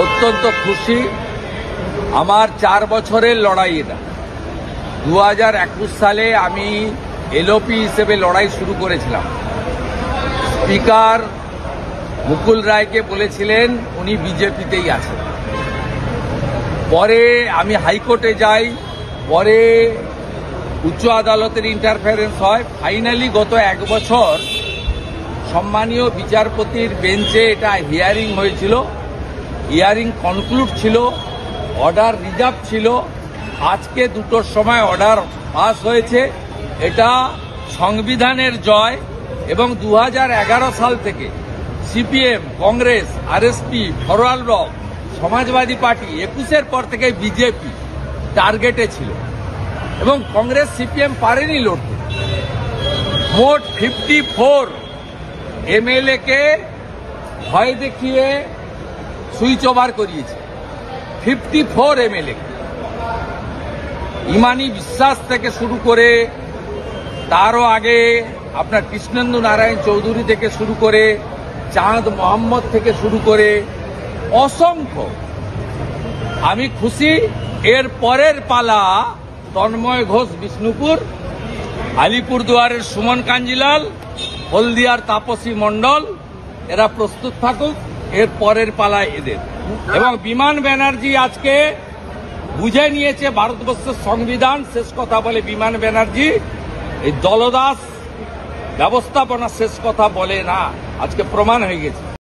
অত্যন্ত খুশি। আমার 4 বছরের লড়াই এটা। 2021 সালে আমি এলওপি হিসেবে লড়াই শুরু করেছিলাম। স্পিকার মুকুল রায়কে বলেছিলেন উনি বিজেপিতেই আছেন। পরে আমি হাইকোর্টে যাই, পরে উচ্চ আদালতের ইন্টারফারেন্স হয়। ফাইনালি গত 1 বছর সম্মানীয় বিচারপতির বেঞ্চে এটা হিয়ারিং হয়েছিল। হিয়ারিং কনক্লুড ছিল, অর্ডার রিজার্ভ ছিল। আজকে 2টোর সময় অর্ডার পাস হয়েছে। এটা সংবিধানের জয়। এবং 2011 সাল থেকে সিপিএম, কংগ্রেস, আরএসপি, ফরওয়ার্ড ব্লক, সমাজবাদী পার্টি 21-এর পর থেকে বিজেপি টার্গেটে ছিল এবং কংগ্রেস সিপিএম পারেনি লড়তে। মোট 54 এমএলএ কে ভয় দেখিয়ে সুইচ ওভার করিয়েছে। 54 এমএলএ। ইমানি বিশ্বাস থেকে শুরু করে, তারও আগে আপনার কৃষ্ণেন্দু নারায়ণ চৌধুরী থেকে শুরু করে, চাঁদ মোহাম্মদ থেকে শুরু করে অসংখ্য। আমি খুশি। এর পরের পালা তন্ময় ঘোষ বিষ্ণুপুর, আলিপুরদুয়ারের সুমন কাঞ্জিলাল, হলদিয়ার তাপসী মণ্ডল, এরা প্রস্তুত থাকুক। এর পরের পালা এদের। এবং বিমান ব্যানার্জি আজকে বুঝে নিয়েছে ভারতবর্ষের সংবিধান শেষ কথা বলে। বিমান ব্যানার্জি এই দলদাস ব্যবস্থাপনা শেষ কথা বলে না, আজকে প্রমাণ হয়ে গেছে।